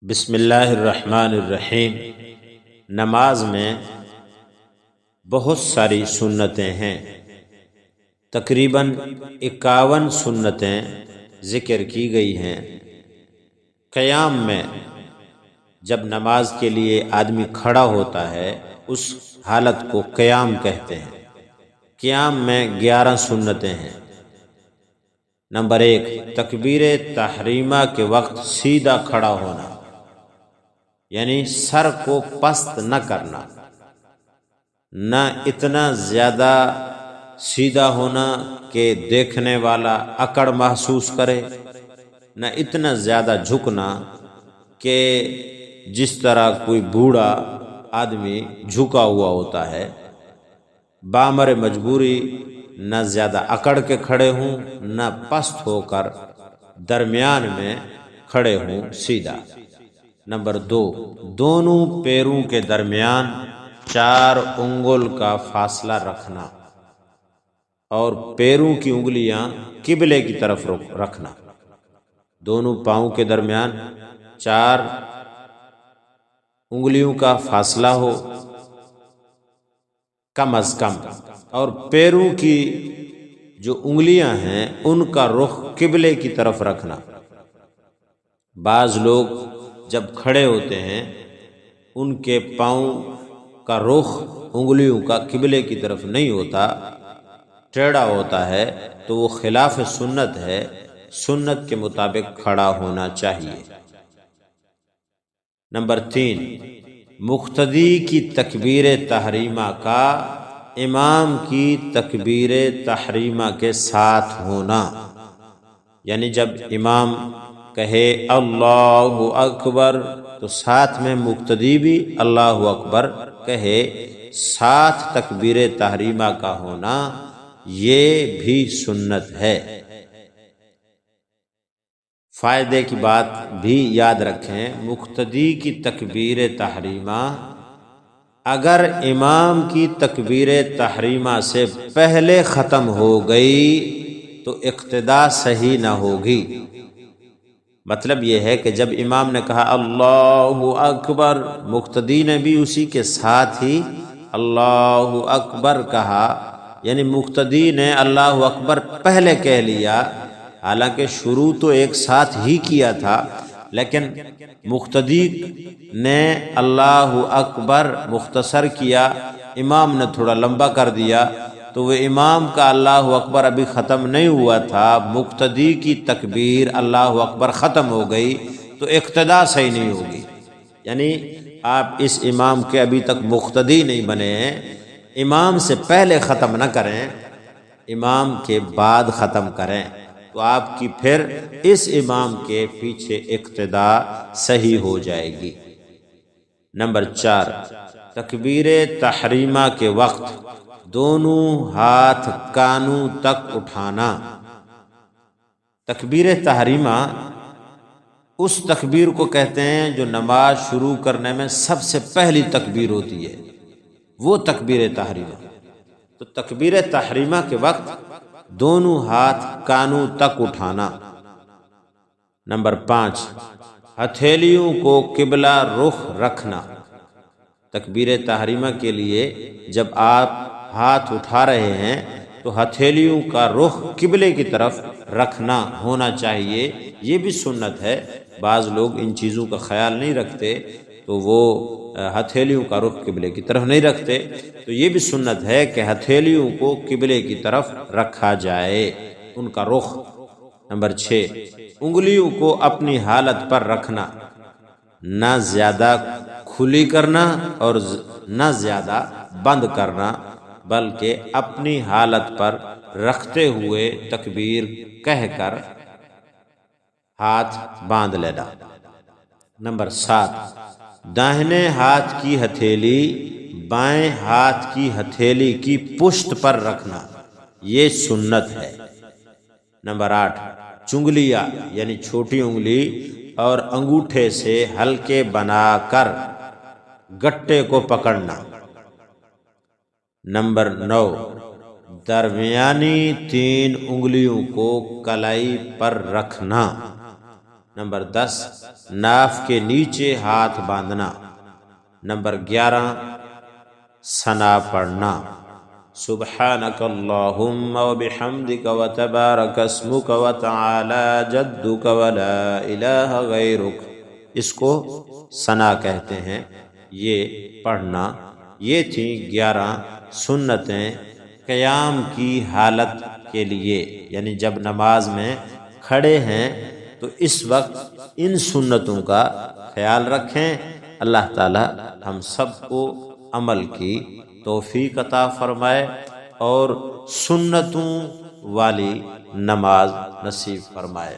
بسم اللہ الرحمن الرحیم۔ نماز میں بہت ساری سنتیں ہیں، تقریباً 51 سنتیں ذکر کی گئی ہیں۔ قیام میں جب نماز کے لیے آدمی کھڑا ہوتا ہے اس حالت کو قیام کہتے ہیں۔ قیام میں 11 سنتیں ہیں۔ نمبر 1، تکبیر تحریمہ کے وقت سیدھا کھڑا ہونا، یعنی سر کو پست نہ کرنا، نہ اتنا زیادہ سیدھا ہونا کہ دیکھنے والا اکڑ محسوس کرے، نہ اتنا زیادہ جھکنا کہ جس طرح کوئی بوڑھا آدمی جھکا ہوا ہوتا ہے۔ بامر مجبوری نہ زیادہ اکڑ کے کھڑے ہوں، نہ پست ہو کر درمیان میں کھڑے ہوں سیدھا۔ نمبر 2، دونوں پیروں کے درمیان 4 انگل کا فاصلہ رکھنا اور پیروں کی انگلیاں قبلے کی طرف رکھنا۔ دونوں پاؤں کے درمیان 4 انگلیوں کا فاصلہ ہو کم از کم، اور پیروں کی جو انگلیاں ہیں ان کا رخ قبلے کی طرف رکھنا۔ بعض لوگ جب کھڑے ہوتے ہیں ان کے پاؤں کا رخ انگلیوں کا قبلے کی طرف نہیں ہوتا، ٹیڑھا ہوتا ہے، تو وہ خلاف سنت ہے۔ سنت کے مطابق کھڑا ہونا چاہیے۔ نمبر 3، مقتدی کی تکبیر تحریمہ کا امام کی تکبیر تحریمہ کے ساتھ ہونا، یعنی جب امام کہے اللہ اکبر تو ساتھ میں مقتدی بھی اللہ اکبر کہے، ساتھ تکبیر تحریمہ کا ہونا یہ بھی سنت ہے۔ فائدے کی بات بھی یاد رکھیں، مقتدی کی تکبیر تحریمہ اگر امام کی تکبیر تحریمہ سے پہلے ختم ہو گئی تو اقتداء صحیح نہ ہوگی۔ مطلب یہ ہے کہ جب امام نے کہا اللہ اکبر، مقتدی نے بھی اسی کے ساتھ ہی اللہ اکبر کہا، یعنی مقتدی نے اللہ اکبر پہلے کہہ لیا، حالانکہ شروع تو ایک ساتھ ہی کیا تھا، لیکن مقتدی نے اللہ اکبر مختصر کیا، امام نے تھوڑا لمبا کر دیا، تو وہ امام کا اللہ اکبر ابھی ختم نہیں ہوا تھا، مقتدی کی تکبیر اللہ اکبر ختم ہو گئی تو اقتداء صحیح نہیں ہوگی۔ یعنی آپ اس امام کے ابھی تک مقتدی نہیں بنے ہیں، امام سے پہلے ختم نہ کریں، امام کے بعد ختم کریں، تو آپ کی پھر اس امام کے پیچھے اقتداء صحیح ہو جائے گی۔ نمبر 4، تکبیر تحریمہ کے وقت دونوں ہاتھ کانوں تک اٹھانا۔ تکبیر تحریمہ اس تکبیر کو کہتے ہیں جو نماز شروع کرنے میں سب سے پہلی تکبیر ہوتی ہے، وہ تکبیر تحریمہ۔ تو تکبیر تحریمہ کے وقت دونوں ہاتھ کانوں تک اٹھانا۔ نمبر 5، ہتھیلیوں کو قبلہ رخ رکھنا۔ تکبیر تحریمہ کے لیے جب آپ ہاتھ اٹھا رہے ہیں تو ہتھیلیوں کا رخ قبلے کی طرف رکھنا ہونا چاہیے، یہ بھی سنت ہے۔ بعض لوگ ان چیزوں کا خیال نہیں رکھتے تو وہ ہتھیلیوں کا رخ قبلے کی طرف نہیں رکھتے، تو یہ بھی سنت ہے کہ ہتھیلیوں کو قبلے کی طرف رکھا جائے، ان کا رخ۔ نمبر 6، انگلیوں کو اپنی حالت پر رکھنا، نہ زیادہ کھلی کرنا اور نہ زیادہ بند کرنا، بلکہ اپنی حالت پر رکھتے ہوئے تکبیر کہہ کر ہاتھ باندھ لینا۔ نمبر 7، داہنے ہاتھ کی ہتھیلی بائیں ہاتھ کی ہتھیلی کی پشت پر رکھنا، یہ سنت ہے۔ نمبر 8، چنگلیاں یعنی چھوٹی انگلی اور انگوٹھے سے ہلکے بنا کر گٹے کو پکڑنا۔ نمبر 9، درمیانی 3 انگلیوں کو کلائی پر رکھنا۔ نمبر 10 ناف کے نیچے ہاتھ باندھنا، نمبر 11 ثنا پڑھنا، سبحانک اللہم وبحمدک وتبارک اسمک وتعالی جدک ولا الہ غیرک، اس کو ثنا کہتے ہیں، یہ پڑھنا۔ یہ تھیں 11 سنتیں قیام کی حالت کے لیے، یعنی جب نماز میں کھڑے ہیں تو اس وقت ان سنتوں کا خیال رکھیں۔ اللہ تعالی ہم سب کو عمل کی توفیق عطا فرمائے اور سنتوں والی نماز نصیب فرمائے۔